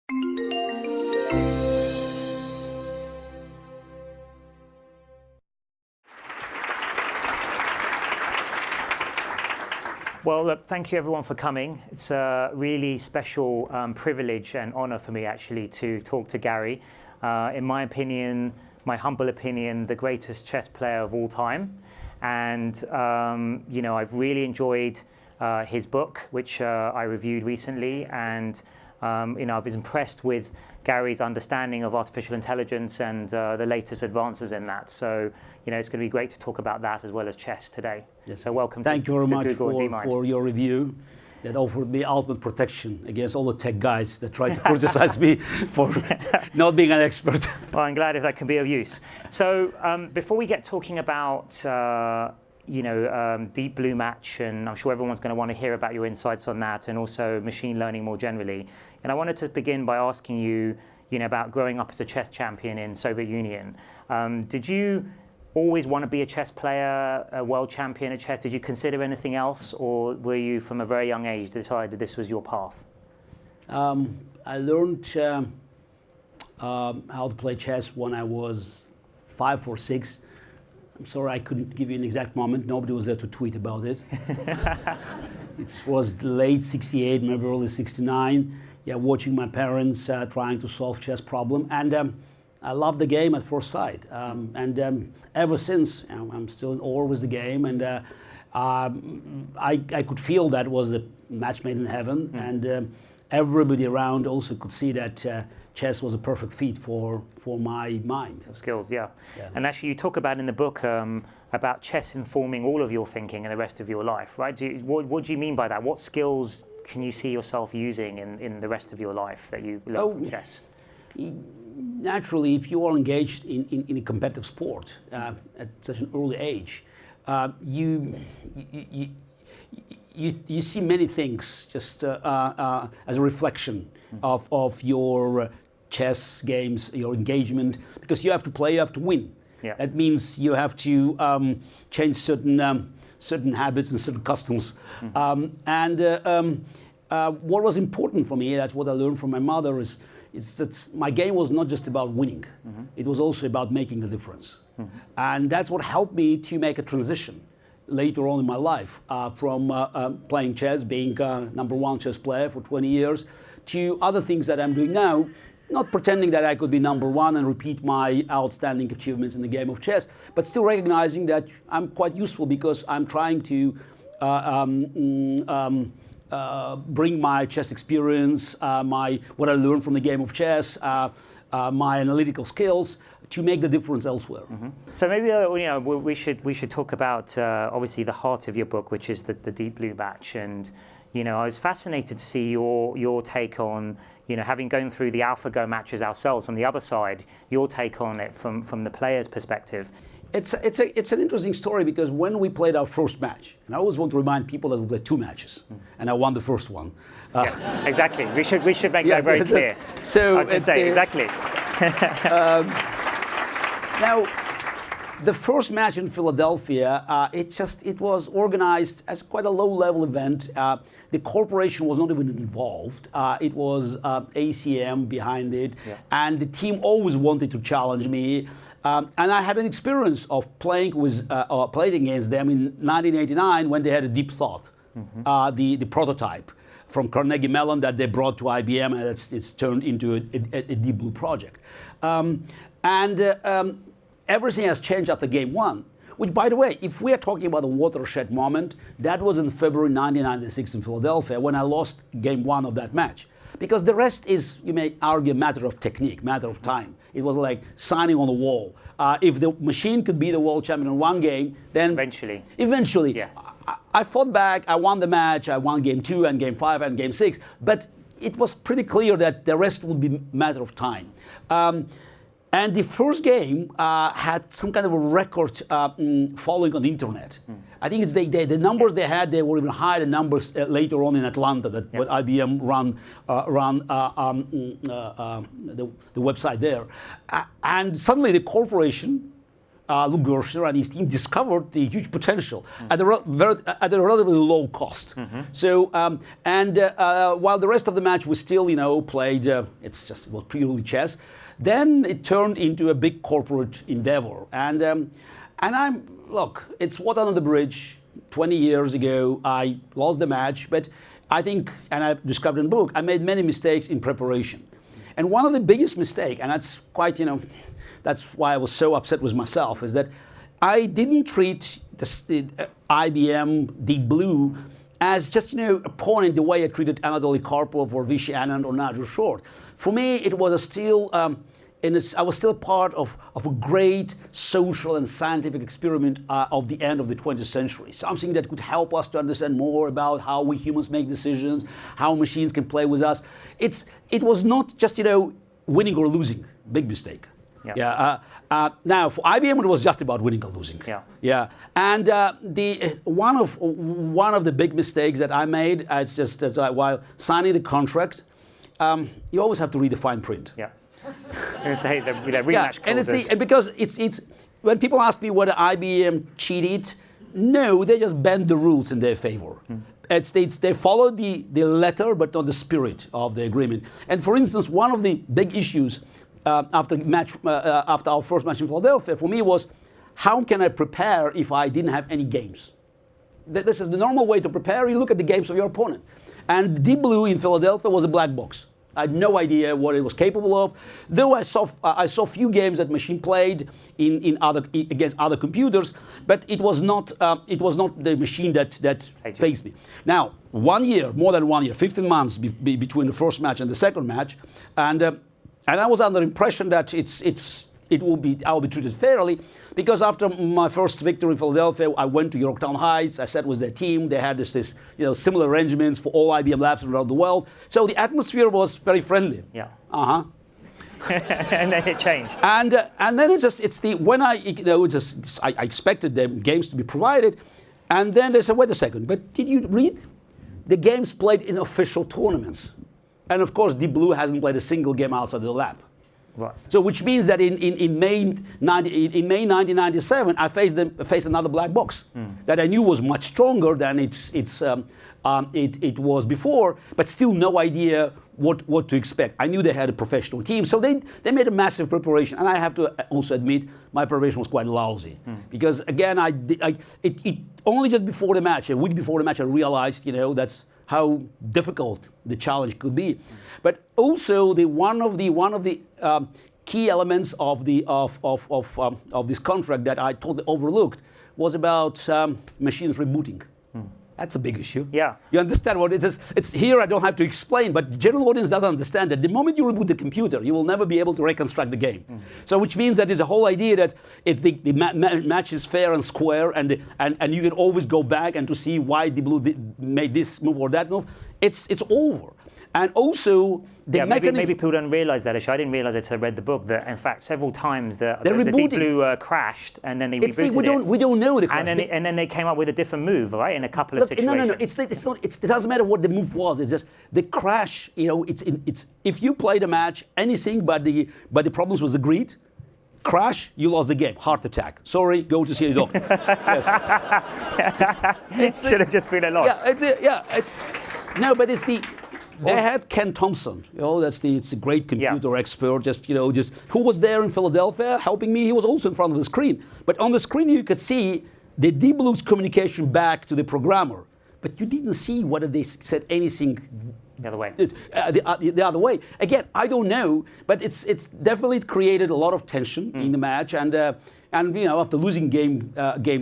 Well, look, thank you everyone for coming. It's a really special privilege and honor for me actually to talk to Gary. In my opinion, my humble opinion, the greatest chess player of all time. And you know, I've really enjoyed his book, which I reviewed recently, and you know, I was impressed with Gary's understanding of artificial intelligence and the latest advances in that. So, you know, it's going to be great to talk about that as well as chess today. Yes. So welcome. Thank you very much Google and DeepMind. for your review that offered me ultimate protection against all the tech guys that try to criticize me for not being an expert. Well, I'm glad if that can be of use. So before we get talking about you know, Deep Blue Match, and I'm sure everyone's going to want to hear about your insights on that, and also machine learning more generally. And I wanted to begin by asking you, you know, about growing up as a chess champion in Soviet Union. Did you always want to be a chess player, a world champion at chess? Did you consider anything else, or were you from a very young age decided this was your path? I learned how to play chess when I was 5 or 6. I'm sorry I couldn't give you an exact moment. Nobody was there to tweet about it. It was late '68, maybe early '69. Yeah, watching my parents trying to solve chess problem, and I loved the game at first sight. Ever since, you know, I'm still in awe with the game, and I could feel that was a match made in heaven, and everybody around also could see that chess was a perfect fit for my mind. Skills, yeah. And actually, you talk about in the book about chess informing all of your thinking and the rest of your life, right? What do you mean by that? What skills can you see yourself using in the rest of your life that you learn from chess? Naturally, if you are engaged in a competitive sport at such an early age, you see many things just as a reflection of your chess games, your engagement, because you have to play, you have to win. Yeah. That means you have to change certain habits and certain customs. What was important for me, that's what I learned from my mother, is that my game was not just about winning. It was also about making a difference. And that's what helped me to make a transition later on in my life from playing chess, being #1 chess player for 20 years, to other things that I'm doing now, not pretending that I could be #1 and repeat my outstanding achievements in the game of chess, but still recognizing that I'm quite useful because I'm trying to bring my chess experience, what I learned from the game of chess, my analytical skills, to make the difference elsewhere. So maybe you know, we should talk about obviously the heart of your book, which is the Deep Blue Match. And you know, I was fascinated to see your take on, you know, having gone through the AlphaGo matches ourselves from the other side, your take on it from the player's perspective. It's an interesting story because when we played our first match, and I always want to remind people that we played 2 matches, and I won the first one. Yes, exactly. We should make that very clear. So I was going to say exactly. Now, the first match in Philadelphia, it was organized as quite a low-level event. The corporation was not even involved. It was ACM behind it, and the team always wanted to challenge me. And I had an experience of playing against them in 1989 when they had a Deep Thought, the prototype from Carnegie Mellon that they brought to IBM, and it's turned into a Deep Blue project. Everything has changed after game 1, which, by the way, if we are talking about a watershed moment, that was in February 1996 in Philadelphia when I lost game 1 of that match. Because the rest is, you may argue, a matter of technique, matter of time. It was like signing on the wall. If the machine could be the world champion in 1 game, then eventually, yeah. I fought back, I won the match, I won game 2 and game 5 and game 6, but it was pretty clear that the rest would be a matter of time. And the first game had some kind of a record following on the internet. I think it's the numbers they had, they were even higher than numbers later on in Atlanta that what IBM run the website there. And suddenly the corporation Luke Gersher and his team discovered the huge potential at a relatively low cost. So, while the rest of the match was still, played, it was purely chess, then it turned into a big corporate endeavor. And look, it's water under the bridge. 20 years ago, I lost the match, but I think, and I described in the book, I made many mistakes in preparation. And one of the biggest mistakes, and that's quite, that's why I was so upset with myself, is that I didn't treat the IBM Deep Blue as just, a pawn in the way I treated Anatoly Karpov or Vishy Anand or Nigel Short. For me, it was still, I was still part of a great social and scientific experiment of the end of the 20th century. Something that could help us to understand more about how we humans make decisions, how machines can play with us. It was not just, winning or losing. Big mistake. Yeah. Now, for IBM, it was just about winning or losing. Yeah. And one of the big mistakes that I made, it's just while signing the contract, you always have to read the fine print. Yeah. I'm going to say the rematch clauses. And because it's when people ask me whether IBM cheated, no, they just bend the rules in their favor. They follow the letter, but not the spirit of the agreement. And for instance, one of the big issues after our first match in Philadelphia for me was, how can I prepare if I didn't have any games? This is the normal way to prepare. You look at the games of your opponent. And Deep Blue in Philadelphia was a black box. I had no idea what it was capable of. Though I saw few games that machine played against other computers, but it was not the machine that faced me. Now, more than 1 year, 15 months between the first match and the second match, and I was under the impression that I will be treated fairly, because after my first victory in Philadelphia, I went to Yorktown Heights. I sat with their team. They had this similar arrangements for all IBM labs around the world. So the atmosphere was very friendly. Yeah. And then it changed. And then I expected the games to be provided, and then they said, wait a second, but did you read? The games played in official tournaments, and of course, Deep Blue hasn't played a single game outside the lab. Right. So, which means that in May 1997, I faced another black box that I knew was much stronger than it was before, but still no idea what to expect. I knew they had a professional team, so they made a massive preparation, and I have to also admit my preparation was quite lousy, because again, it only just before the match, a week before the match, I realized that's how difficult the challenge could be. But also one of the key elements of this contract that I totally overlooked was about machines rebooting. That's a big issue. Yeah. You understand what it is? It's here, I don't have to explain, but the general audience doesn't understand that the moment you reboot the computer, you will never be able to reconstruct the game. So which means that there's a whole idea that it's the match is fair and square, and you can always go back and to see why the blue made this move or that move. It's over. And also, the mechanism... Maybe people don't realize that, actually. I didn't realize it until I read the book, that in fact several times the Deep Blue crashed, and then they rebooted it. We don't know the crash. And then they came up with a different move, right, in a couple of situations. No. It doesn't matter what the move was. It's just the crash. If you played a match, anything but the problems was agreed, crash, you lost the game. Heart attack. Sorry, go to see a doctor. Yes. Should have just been a loss. No, but it's the... They had Ken Thompson, it's a great computer expert, who was there in Philadelphia helping me. He was also in front of the screen. But on the screen you could see the Deep Blue's communication back to the programmer. But you didn't see whether they said anything the other way. The other way. Again, I don't know, but it's definitely created a lot of tension in the match, and after losing game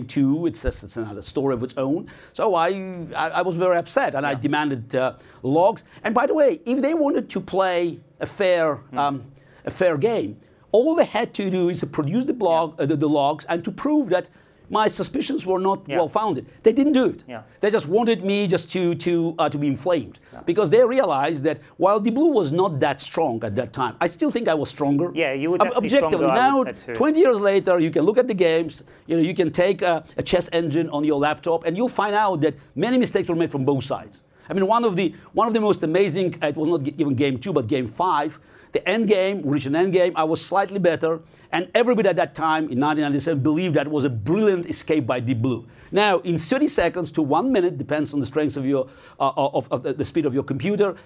2, it's another story of its own. So I was very upset, and I demanded logs. And by the way, if they wanted to play a fair game, all they had to do is to produce the logs and to prove that my suspicions were not well-founded. They didn't do it. They just wanted me just to be inflamed, because they realized that while Deep Blue was not that strong at that time, I still think I was stronger. Yeah, you were definitely objectively. Stronger, now, 20 years later, you can look at the games. You can take a chess engine on your laptop, and you'll find out that many mistakes were made from both sides. I mean, one of the most amazing, it was not even game 2, but game 5, the end game, we reached an end game, I was slightly better, and everybody at that time, in 1997, believed that it was a brilliant escape by Deep Blue. Now, in 30 seconds to 1 minute, depends on the strength of your, of the speed of your computer,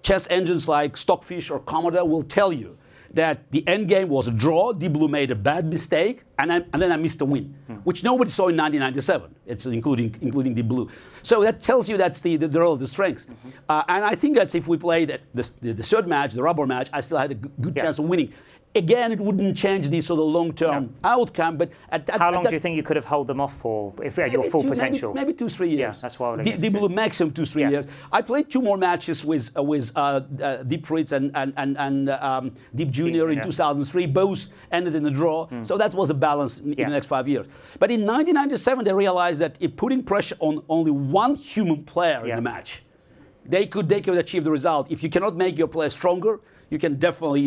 chess engines like Stockfish or Commodore will tell you that the end game was a draw, Deep Blue made a bad mistake, and then I missed a win, which nobody saw in 1997. It's including Deep Blue. So that tells you that's the relative strength. And I think that's if we played the third match, the rubber match, I still had a good chance of winning. Again, it wouldn't change the sort of long-term outcome, but how long do you think you could have held them off for if you had your full potential? Maybe 2-3 years. Yeah, that's what I would Deep Blue maximum 2-3 years. I played 2 more matches with Deep Fritz and Deep Junior in 2003. Both ended in a draw. So that was a balance in the next 5 years. But in 1997, they realized that if putting pressure on only one human player in the match, they could achieve the result. If you cannot make your player stronger, you can definitely,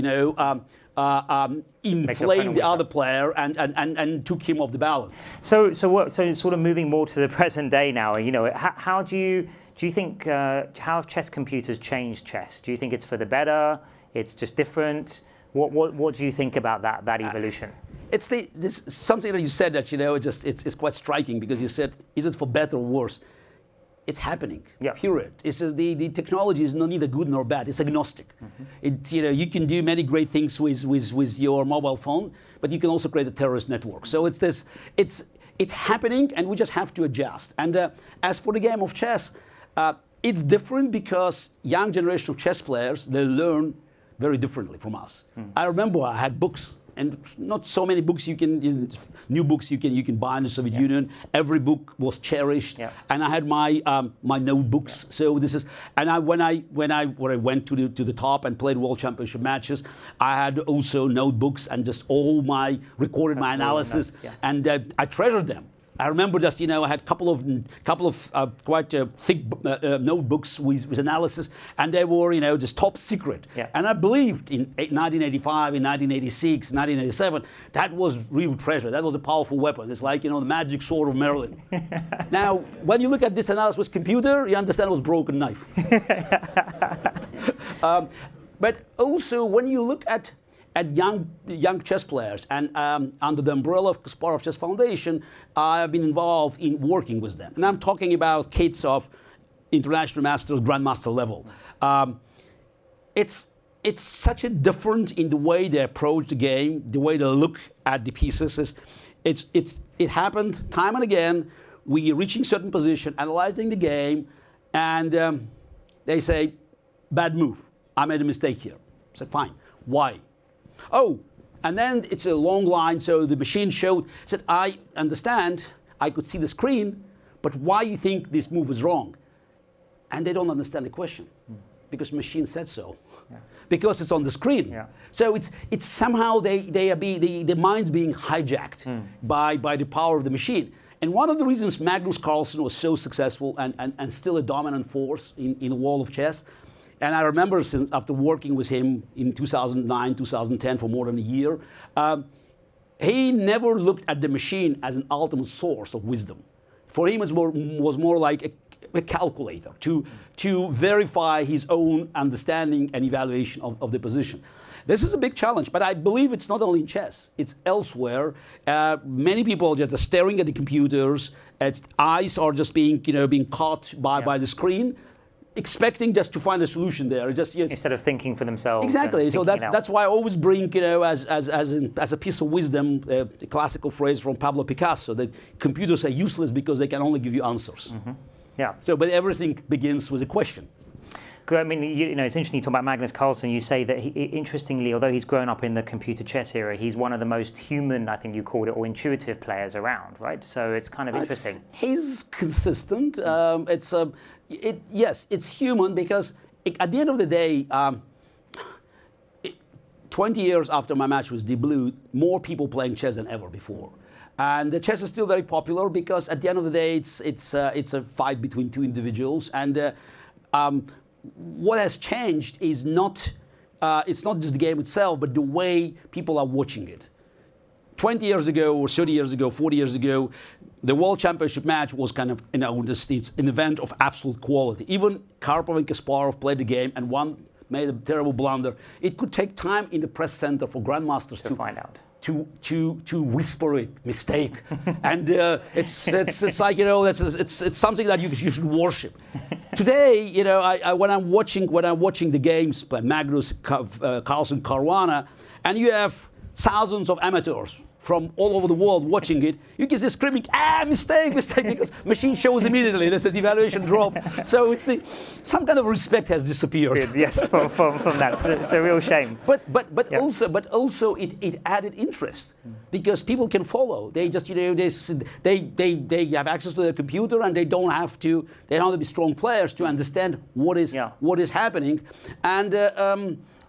inflame the other player and took him off the balance. So sort of moving more to the present day now. How do you think how have chess computers changed chess? Do you think it's for the better? It's just different? What do you think about that evolution? It's something that you said that it's quite striking, because you said, is it for better or worse? It's happening. Period. It's just the technology is neither good nor bad. It's agnostic. You can do many great things with your mobile phone, but you can also create a terrorist network. So it's happening, and we just have to adjust. And as for the game of chess, it's different because young generation of chess players, they learn very differently from us. I remember I had books. And not so many books new books you can buy in the Soviet Union. Every book was cherished, and I had my my notebooks. So when I went to the top and played World Championship matches, I had also notebooks and just all my recorded my analysis, and I treasured them. I remember just, I had a couple of quite thick notebooks with analysis, and they were, just top secret. And I believed in 1985, in 1986, 1987, that was real treasure. That was a powerful weapon. It's like, the magic sword of Merlin. Now, when you look at this analysis with computer, you understand it was a broken knife. But also, when you look at young chess players, and under the umbrella of Kasparov Chess Foundation, I've been involved in working with them. And I'm talking about kids of international masters, grandmaster level. It's such a different in the way they approach the game, the way they look at the pieces. It happened time and again. We reaching certain position, analyzing the game, and they say, bad move. I made a mistake here. I said, fine. Why? Oh, and then it's a long line, so the machine said, I understand, I could see the screen, but why you think this move is wrong? And they don't understand the question, because machine said so, because it's on the screen. So it's somehow the mind's being hijacked by the power of the machine. And one of the reasons Magnus Carlsen was so successful and still a dominant force in the world of chess. And I remember after working with him in 2009, 2010 for more than a year, he never looked at the machine as an ultimate source of wisdom. For him, it was more like a calculator to verify his own understanding and evaluation of the position. This is a big challenge, but I believe it's not only in chess, it's elsewhere. Many people are just staring at the computers, eyes are just being caught by the screen, expecting just to find a solution there, instead of thinking for themselves. Exactly. So that's why I always bring, as a piece of wisdom, a classical phrase from Pablo Picasso that computers are useless because they can only give you answers. So, but everything begins with a question. I mean, it's interesting you talk about Magnus Carlsen. You say that, interestingly, although he's grown up in the computer chess era, he's one of the most human, I think you called it, or intuitive players around, right? So it's kind of interesting. He's consistent. Yes, it's human because at the end of the day, 20 years after my match with Deep Blue, more people playing chess than ever before. And the chess is still very popular because at the end of the day, it's a fight between two individuals. And what has changed is it's not just the game itself, but the way people are watching it. 20 years ago or 30 years ago, 40 years ago, the World Championship match was kind of, it's an event of absolute quality. Even Karpov and Kasparov played the game, and one made a terrible blunder. It could take time in the press center for grandmasters to find out. To whisper it, mistake, and it's like, it's something that you should worship. Today, when I'm watching the games by Magnus Carlsen Caruana, and you have thousands of amateurs from all over the world watching it, you can see screaming, mistake, because machine shows immediately. This is evaluation drop. So it's some kind of respect has disappeared. Yes, from that. It's a real shame. But yeah. also it added interest because people can follow. They just they have access to their computer, and they don't have to be strong players to understand what is happening. And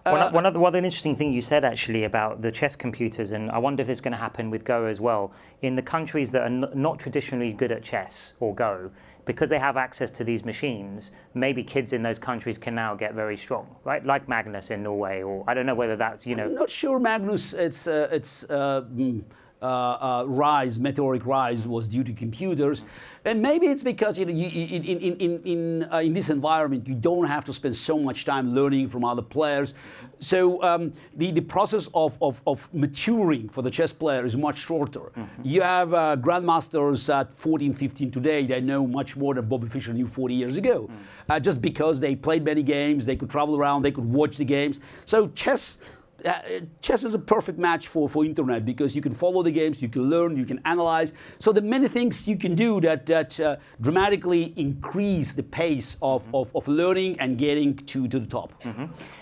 one other interesting thing you said actually about the chess computers, and I wonder if it's going to happen with Go as well. In the countries that are not traditionally good at chess or Go, because they have access to these machines, maybe kids in those countries can now get very strong, right? Like Magnus in Norway, or I don't know whether that's, I'm not sure Magnus, meteoric rise was due to computers, and maybe it's because in this environment you don't have to spend so much time learning from other players, so the process of maturing for the chess player is much shorter. You have grandmasters at 14, 15 today. They know much more than Bobby Fischer knew 40 years ago, just because they played many games, they could travel around, they could watch the games. So chess is a perfect match for internet, because you can follow the games, you can learn, you can analyze. So there are many things you can do that dramatically increase the pace of learning and getting to the top.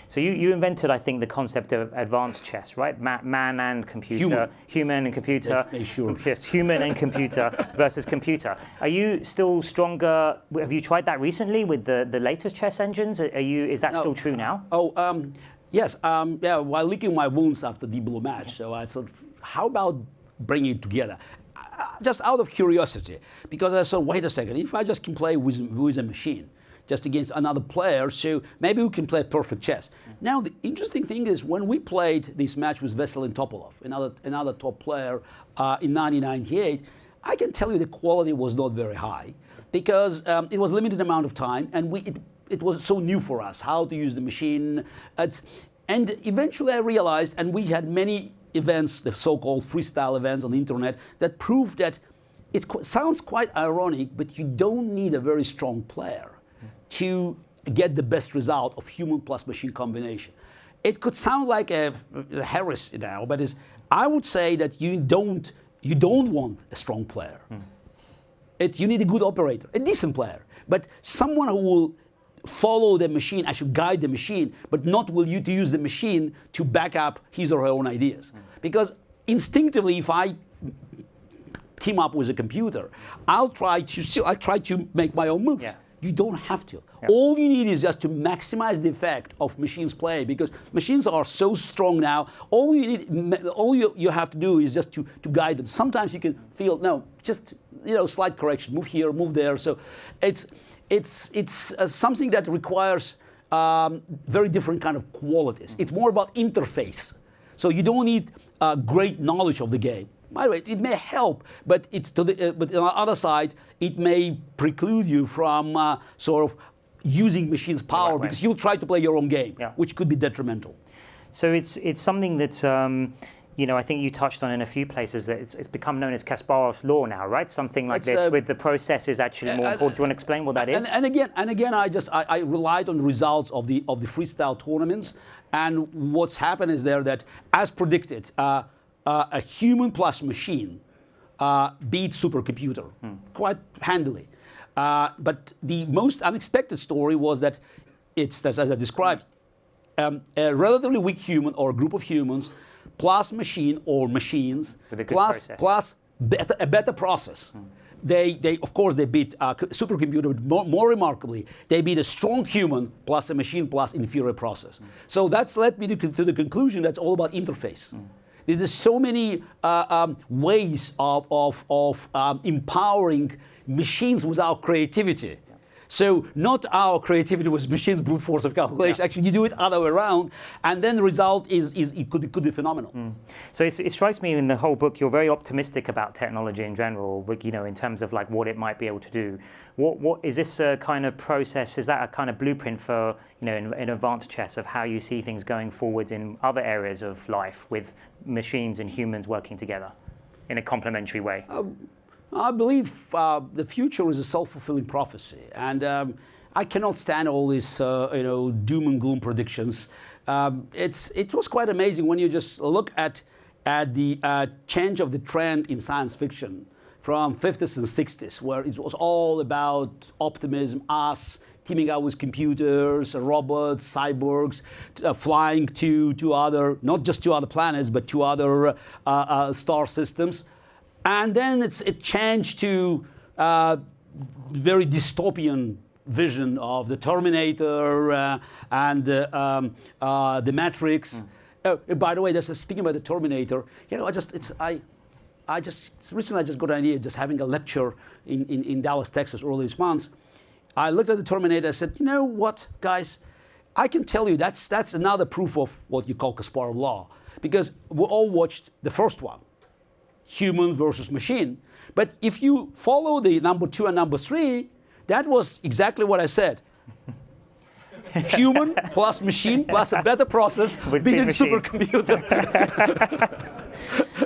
So you invented, I think, the concept of advanced chess, right? Man and computer, human and computer. Yeah, sure. Yes, human and computer versus computer. Are you still stronger? Have you tried that recently with the latest chess engines? Is that still true now? Yes, while licking my wounds after the blue match, so I thought, how about bringing it together? Just out of curiosity, because I thought, wait a second, if I just can play with a machine, just against another player, so maybe we can play perfect chess. Now, the interesting thing is, when we played this match with Veselin Topalov, another top player, in 1998, I can tell you the quality was not very high, because it was limited amount of time, and it was so new for us, how to use the machine. And eventually I realized, and we had many events, the so-called freestyle events on the internet, that proved that it sounds quite ironic, but you don't need a very strong player to get the best result of human plus machine combination. It could sound like a heresy now, but I would say that you don't want a strong player. You need a good operator, a decent player, but someone who will follow the machine, I should guide the machine, but not will you to use the machine to back up his or her own ideas. Because instinctively, if I team up with a computer, I'll try to make my own moves. You don't have to. All you need is just to maximize the effect of machines play, because machines are so strong now. All you have to do is just to guide them. Sometimes you can feel, no, just slight correction, move here, move there. So it's something that requires very different kind of qualities. It's more about interface. So you don't need great knowledge of the game. By the way, it may help, but but on the other side, it may preclude you from sort of using machines' power, because you'll try to play your own game, which could be detrimental. So it's something that I think you touched on in a few places, that it's become known as Kasparov's law now, right? Something like this, with the process is actually more important. Do you want to explain what that is? And again, I relied on the results of the freestyle tournaments, and what's happened is that, as predicted, a human plus machine beats supercomputer quite handily. But the most unexpected story was that it's, as I described, a relatively weak human or a group of humans plus machine or machines plus a better process. They of course they beat a supercomputer, but more remarkably, they beat a strong human plus a machine plus inferior process. So that's led me to the conclusion that's all about interface. There's so many ways of empowering machines without creativity. So not our creativity was machines brute force of calculation. Actually, you do it other way around, and then the result is it could be phenomenal. So it strikes me in the whole book you're very optimistic about technology in general, in terms of like what it might be able to do. What is this a kind of process? Is that a kind of blueprint for in advanced chess of how you see things going forwards in other areas of life with machines and humans working together in a complementary way? I believe the future is a self-fulfilling prophecy, and I cannot stand all these doom and gloom predictions. It was quite amazing when you just look at the change of the trend in science fiction from 50s and 60s, where it was all about optimism, us teaming up with computers, robots, cyborgs, flying to other, not just to other planets, but to other star systems. And then it changed to very dystopian vision of the Terminator and the Matrix. By the way, speaking about the Terminator, I just recently got an idea, just having a lecture in Dallas, Texas, early this month. I looked at the Terminator. I said, you know what, guys? I can tell you that's another proof of what you call Kasparov law, because we all watched the first one, human versus machine. But if you follow the number 2 and number 3, that was exactly what I said. Human plus machine plus a better process being a supercomputer.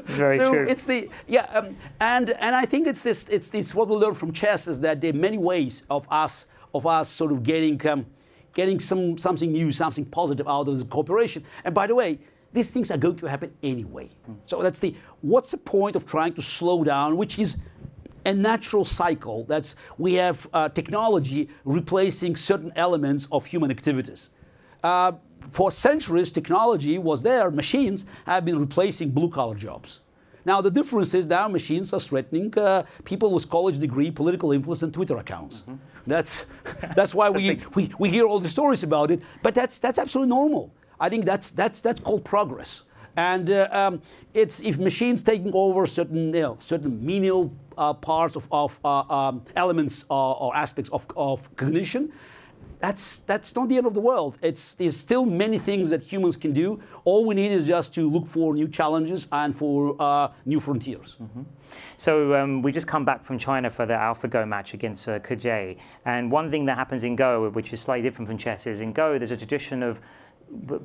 It's very true. It's and I think it's this what we learn from chess is that there are many ways of us sort of getting something new, something positive out of the cooperation. And by the way, these things are going to happen anyway. So what's the point of trying to slow down, which is a natural cycle. We have technology replacing certain elements of human activities. For centuries, technology was there. Machines have been replacing blue-collar jobs. Now, the difference is now machines are threatening people with college degree, political influence, and Twitter accounts. That's why we hear all the stories about it. But that's absolutely normal. I think that's called progress. And if machines taking over certain menial parts of elements or aspects of cognition, that's not the end of the world. There's still many things that humans can do. All we need is just to look for new challenges and for new frontiers. So we just come back from China for the AlphaGo match against Ke. And one thing that happens in Go, which is slightly different from chess, is in Go there's a tradition of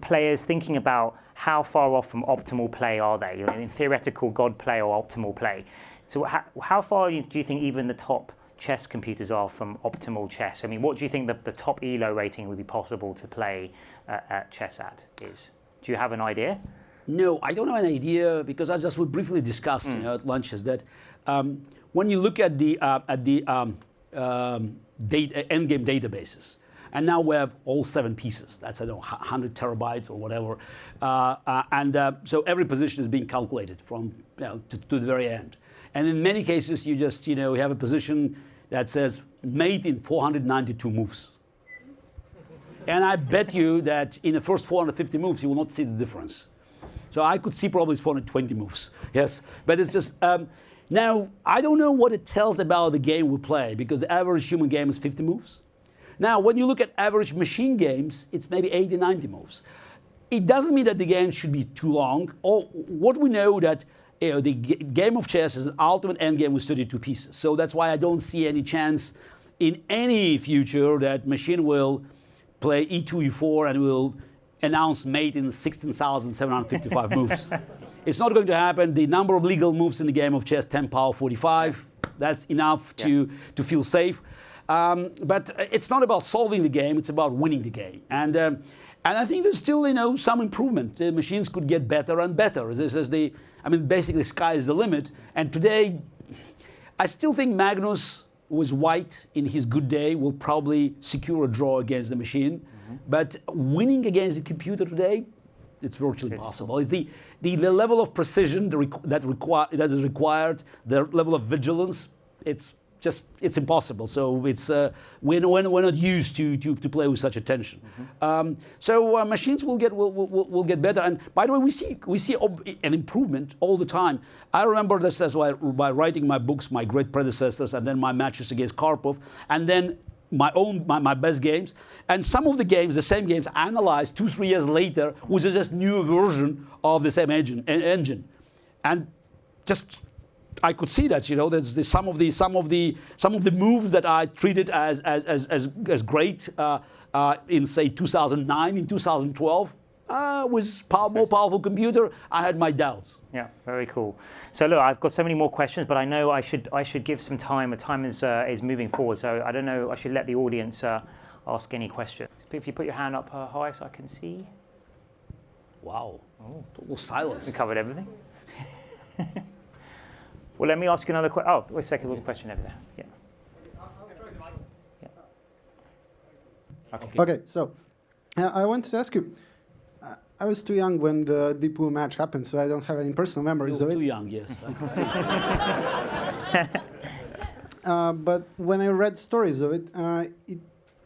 players thinking about how far off from optimal play are they, in theoretical God play or optimal play. So how far do you think even the top chess computers are from optimal chess? I mean, what do you think the top ELO rating would be possible to play at chess is? Do you have an idea? No, I don't have an idea, because as we briefly discussed at lunch, is that when you look at the endgame databases, and now we have all 7 pieces. That's, 100 terabytes or whatever. So every position is being calculated from to the very end. And in many cases, you just you have a position that says mate in 492 moves. And I bet you that in the first 450 moves, you will not see the difference. So I could see probably 420 moves. Yes, but it's just now I don't know what it tells about the game we play, because the average human game is 50 moves. Now, when you look at average machine games, it's maybe 80, 90 moves. It doesn't mean that the game should be too long. Or what we know that the game of chess is an ultimate endgame with 32 pieces. So that's why I don't see any chance in any future that machine will play e2, e4, and will announce mate in 16,755 moves. It's not going to happen. The number of legal moves in the game of chess, 10 power 45. That's enough to feel safe. But it's not about solving the game, it's about winning the game. And I think there's still, some improvement. The machines could get better and better. Basically, sky is the limit. And today, I still think Magnus, who is white in his good day, will probably secure a draw against the machine. But winning against the computer today, it's virtually impossible. It's the level of precision that is required, the level of vigilance, it's impossible. So we're not used to play with such a tension. So machines will get better. And by the way, we see an improvement all the time. I remember this as well by writing my books, my great predecessors, and then my matches against Karpov, and then my best games, and some of the games, the same games, analyzed 2-3 years later with a just new version of the same engine, and just I could see that, you know, there's some of the moves that I treated as great in say 2009, in 2012. With more powerful computer, I had my doubts. Yeah, very cool. So look, I've got so many more questions, but I know I should give some time. The time is moving forward, so I don't know. I should let the audience ask any questions. If you put your hand up high, so I can see. Wow. Oh, total silence. We covered everything. Well, let me ask you another question. Oh, wait a second. There's a question over there. Yeah. Yeah. Okay. So I wanted to ask you. I was too young when the Deep Blue match happened, so I don't have any personal memories of it. Too young, yes. But when I read stories of it, it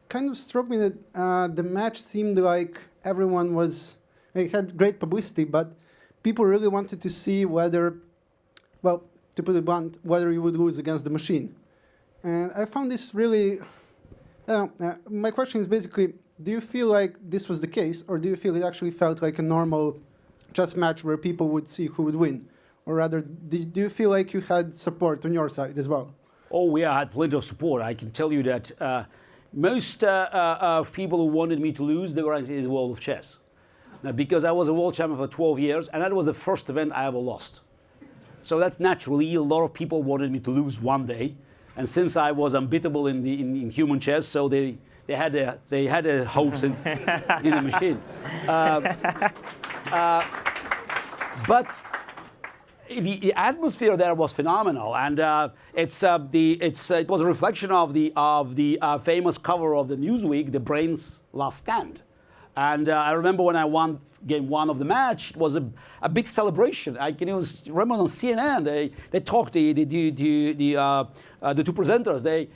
kind of struck me that the match seemed like everyone was. It had great publicity, but people really wanted to see whether, well, to put it blunt, whether you would lose against the machine. And I found this really. My question is basically. Do you feel like this was the case, or do you feel it actually felt like a normal chess match where people would see who would win? Or rather, do you feel like you had support on your side as well? Oh, yeah, I had plenty of support. I can tell you that most people who wanted me to lose, they were actually in the world of chess. Now, because I was a world champion for 12 years, and that was the first event I ever lost. So that's naturally, a lot of people wanted me to lose one day. And since I was unbeatable in human chess, so they had their hopes in the machine. But the atmosphere there was phenomenal, and it was a reflection of the famous cover of the Newsweek, The Brain's Last Stand. And I remember when I won game one of the match, it was a big celebration. I can even remember on CNN, they talked, the two presenters, they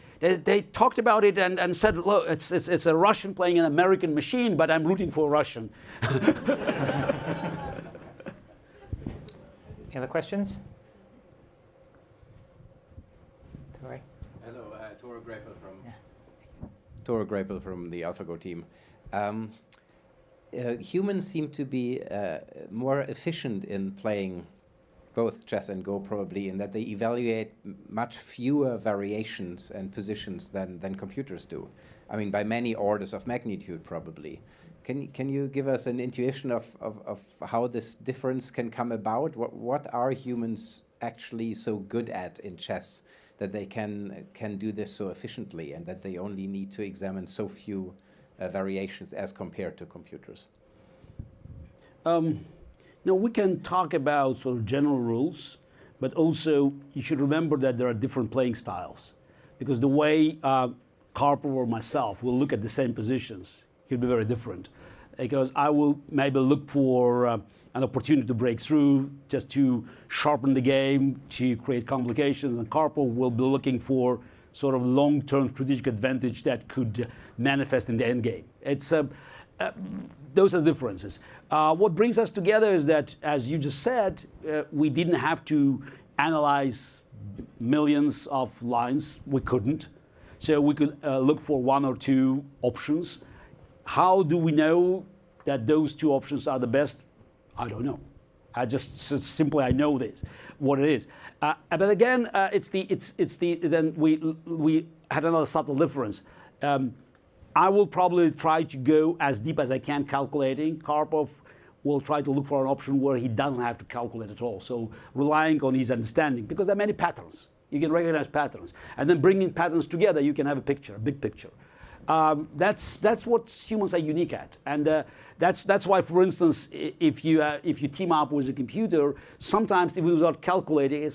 talked about it and said, look, it's a Russian playing an American machine, but I'm rooting for a Russian. Any other questions? Sorry. Hello, Tore Grapel from the AlphaGo team. Humans seem to be more efficient in playing both chess and Go, probably, in that they evaluate much fewer variations and positions than computers do. I mean, by many orders of magnitude, probably. Can you give us an intuition of how this difference can come about? What are humans actually so good at in chess that they can do this so efficiently, and that they only need to examine so few variations as compared to computers? Now, we can talk about sort of general rules, but also you should remember that there are different playing styles, because the way Karpov or myself will look at the same positions could be very different. Because I will maybe look for an opportunity to break through, just to sharpen the game, to create complications, and Karpov will be looking for sort of long-term strategic advantage that could manifest in the end game. Those are the differences. What brings us together is that, as you just said, we didn't have to analyze millions of lines. We couldn't. So we could look for one or two options. How do we know that those two options are the best? I don't know. I know this, what it is. But again, then we had another subtle difference. I will probably try to go as deep as I can calculating. Karpov will try to look for an option where he doesn't have to calculate at all. So relying on his understanding, because there are many patterns. You can recognize patterns. And then bringing patterns together, you can have a picture, a big picture. That's what humans are unique at. And that's why, for instance, if you team up with a computer, sometimes even without calculating,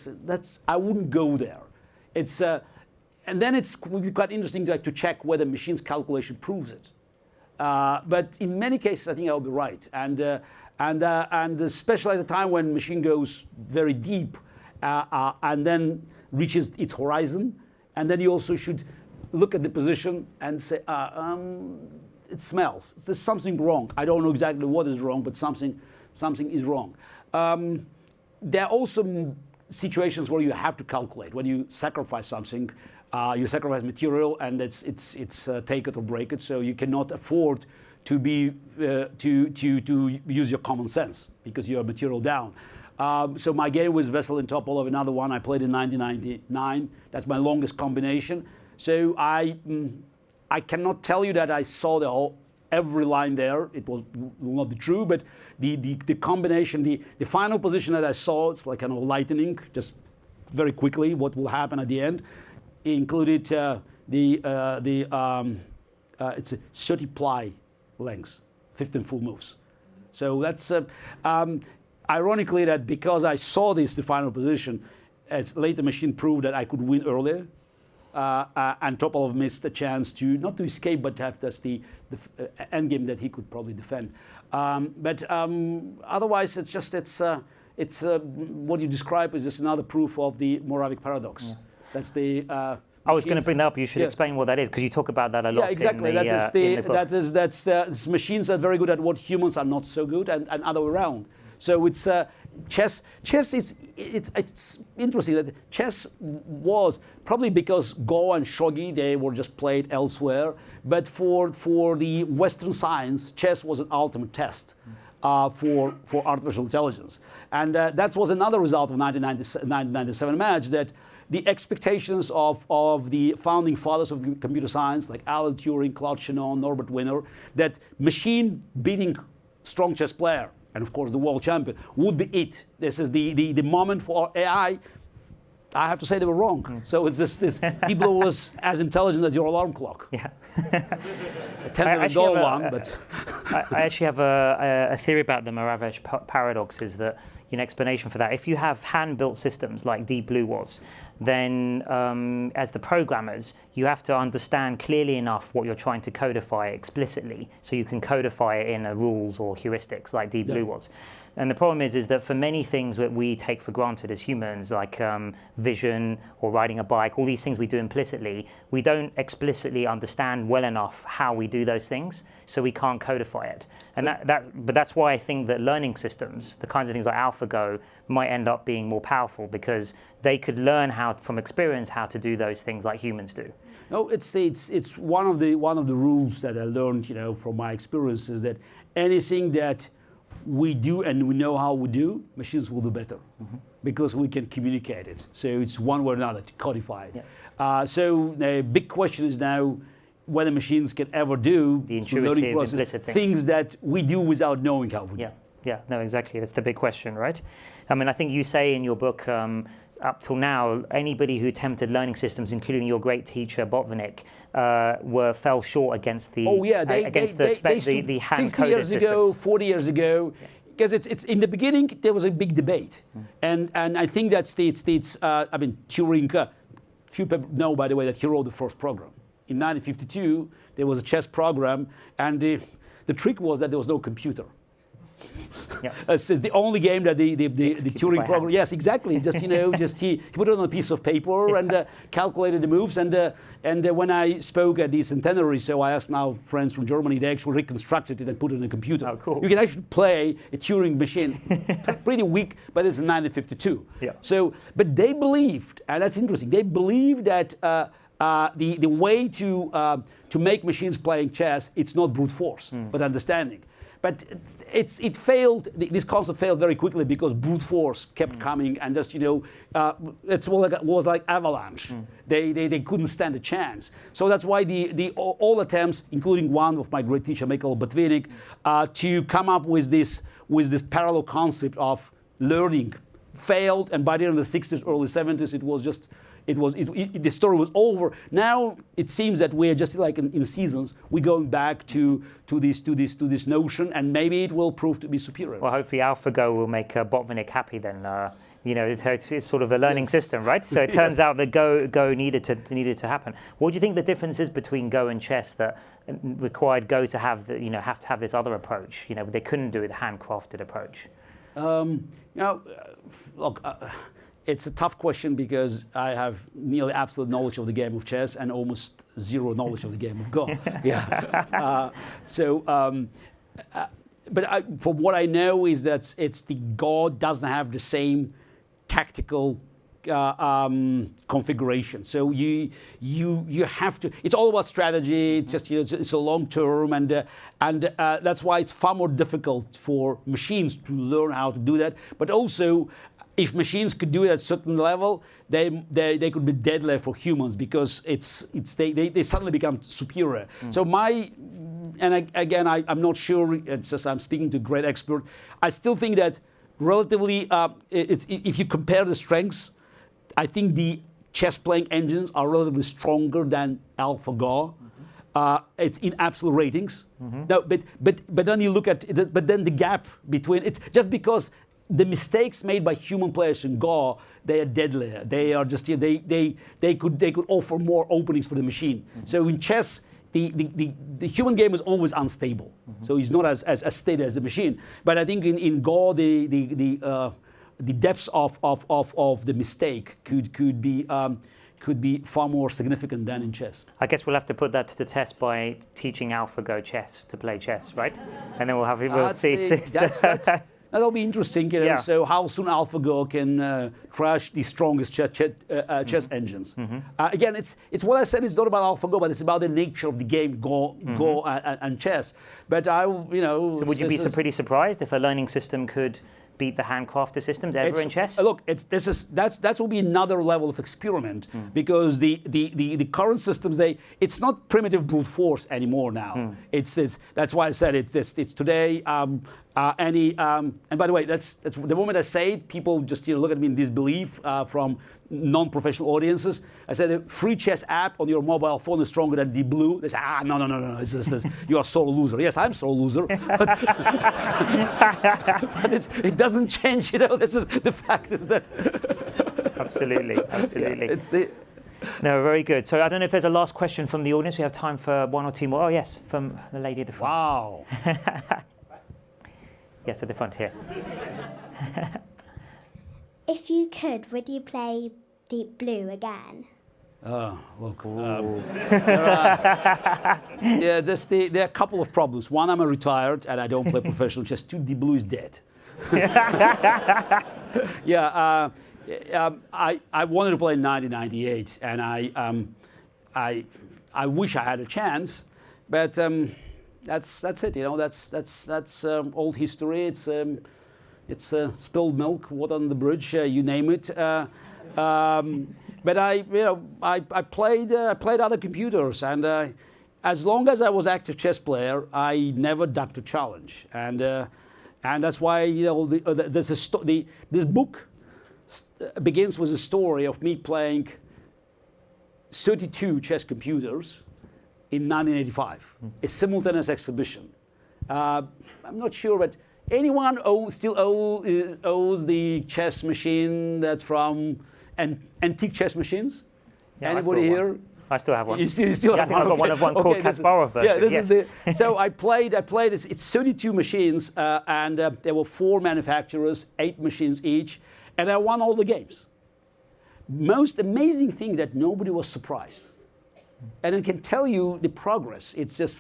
I wouldn't go there. And then it's quite interesting to check whether machine's calculation proves it. But in many cases, I think I'll be right. And especially at the time when machine goes very deep and then reaches its horizon, and then you also should look at the position and say, it smells. There's something wrong. I don't know exactly what is wrong, but something is wrong. There are also situations where you have to calculate, when you sacrifice something. You sacrifice material, and it's take it or break it. So you cannot afford to be to use your common sense because you are material down. So my game was Vessel and Topolov, another one I played in 1999. That's my longest combination. So I cannot tell you that I saw every line there. It will not be true, but the combination, the final position that I saw, it's like kind of lightning, just very quickly what will happen at the end. It included it's a 30 ply length, 15 full moves. So that's ironically that because I saw the final position, as later machine proved that I could win earlier. And Topolov missed a chance to not to escape, but to have the end game that he could probably defend. But otherwise, it's what you describe is just another proof of the Moravec paradox. Yeah. That's the. I was going to bring that up. You should explain what that is, because you talk about that a lot. Yeah, exactly. That's machines are very good at what humans are not so good, and other way around. So it's chess. Chess is it's interesting that chess was probably because Go and shogi they were just played elsewhere, but for the Western science, chess was an ultimate test. For artificial intelligence, and that was another result of 1997 match, that the expectations of the founding fathers of computer science, like Alan Turing, Claude Shannon, Norbert Wiener, that machine beating strong chess player, and of course the world champion, would be it. This is the moment for AI. I have to say they were wrong. So it's this Deep Blue was as intelligent as your alarm clock. Yeah. A $10 million one, but I actually have a theory about the Moravec paradox. Is that an explanation for that? If you have hand-built systems like Deep Blue was, then as the programmers, you have to understand clearly enough what you're trying to codify explicitly, so you can codify it in rules or heuristics like Deep Blue was. And the problem is that for many things that we take for granted as humans, like vision or riding a bike, all these things we do implicitly, we don't explicitly understand well enough how we do those things, so we can't codify it. And but that's why I think that learning systems, the kinds of things like AlphaGo, might end up being more powerful, because they could learn from experience how to do those things like humans do. No, it's one of the rules that I learned, from my experiences, that anything that we do and we know how we do, machines will do better, because we can communicate it. So it's one way or another to codify it. Yeah. So the big question is now whether machines can ever do the intuitive, implicit things that we do without knowing how we do. Yeah, no, exactly. That's the big question, right? I mean, I think you say in your book, up till now, anybody who attempted learning systems, including your great teacher Botvinnik, fell short against the the hand-coded systems. 50 years ago, 40 years ago, because it's in the beginning there was a big debate, and I think that's I mean, Turing. Few people know, by the way, that he wrote the first program in 1952. There was a chess program, and the trick was that there was no computer. Yeah. It's the only game that the Turing program. Yes, exactly. Just he put it on a piece of paper and calculated the moves. And when I spoke at the centenary, so I asked my friends from Germany, they actually reconstructed it and put it in a computer. Oh, cool. You can actually play a Turing machine. Pretty weak, but it's in 1952. Yeah. So, but they believed, and that's interesting. They believed that the way to make machines playing chess, it's not brute force, but understanding. But it failed. This concept failed very quickly because brute force kept coming, and just it was like avalanche. They couldn't stand a chance. So that's why all attempts, including one of my great teacher Mikhail Botvinnik, to come up with this parallel concept of learning, failed. And by the end of the 60s, early 70s, the story was over. Now it seems that we're just like in seasons. We're going back to this notion, and maybe it will prove to be superior. Well, hopefully AlphaGo will make Botvinnik happy then. It's sort of a learning system, right? So it turns out that Go needed to happen. What do you think the difference is between Go and chess that required Go to have have to have this other approach? They couldn't do the handcrafted approach. Look. It's a tough question because I have nearly absolute knowledge of the game of chess and almost zero knowledge of the game of Go. Yeah. But from what I know is that the Go doesn't have the same tactical configuration. So you have to. It's all about strategy. It's just it's a long term, and that's why it's far more difficult for machines to learn how to do that. But also, if machines could do it at a certain level, they could be deadly for humans because they suddenly become superior. So I'm not sure. It's just I'm speaking to a great expert. I still think that relatively, if you compare the strengths, I think the chess playing engines are relatively stronger than AlphaGo. It's in absolute ratings. No, but then you look at it, but then the gap between it's just because the mistakes made by human players in Go, they are deadlier. They are just they could offer more openings for the machine. So in chess, the human game is always unstable. So it's not as steady as the machine. But I think in Go, the depths of the mistake could be far more significant than in chess. I guess we'll have to put that to the test by teaching AlphaGo chess to play chess, right? And then we'll see. That'll be interesting, you know. Yeah. So how soon AlphaGo can crash the strongest chess engines? Again, it's what I said. It's not about AlphaGo, but it's about the nature of the game, Go and chess. But So would you be pretty surprised if a learning system could beat the handcrafted systems ever in chess? Look, that will be another level of experiment because the current systems it's not primitive brute force anymore now. That's why I said it's today. And by the way, that's the moment I say it, people just look at me in disbelief from non-professional audiences. I said the free chess app on your mobile phone is stronger than Deep Blue. They say, no. It's just, you are sore loser. Yes, I'm sore loser. But it doesn't change, This is the fact is that. Absolutely. Yeah, No, very good. So I don't know if there's a last question from the audience. We have time for one or two more. Oh yes, from the lady at the front. Wow. Yes, at the front here. If you could, would you play Deep Blue again? Look. There are a couple of problems. One, I'm retired and I don't play professional chess. Two, Deep Blue is dead. Yeah. I wanted to play in 1998, and I wish I had a chance, but that's it. That's old history. It's spilled milk, water on the bridge, you name it. But I played other computers, and as long as I was active chess player, I never ducked a challenge, and that's why this book begins with a story of me playing 32 chess computers in 1985, a simultaneous exhibition. I'm not sure, but anyone still owes the chess machine that's from antique chess machines? Yeah, anybody here? I still have one. You still have one? I've got one of one called Kasparov version. Yeah, this is it. So I played this. It's 32 machines, and there were 4 manufacturers, 8 machines each, and I won all the games. Most amazing thing that nobody was surprised. And I can tell you the progress. It's just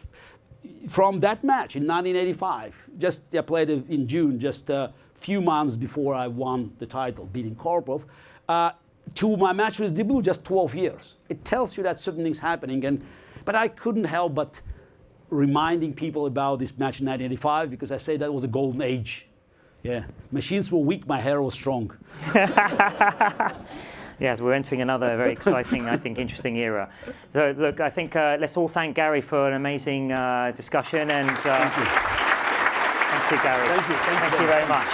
from that match in 1985, I played it in June, just a few months before I won the title, beating Karpov, to my match with Deep Blue, just 12 years. It tells you that certain things happening, but I couldn't help but reminding people about this match in 1985 because I say that was a golden age. Yeah, machines were weak, my hair was strong. Yes, we're entering another very exciting, I think, interesting era. So, look, I think let's all thank Gary for an amazing discussion. And Thank you. Thank you, Gary. Thank you. Thank you very much.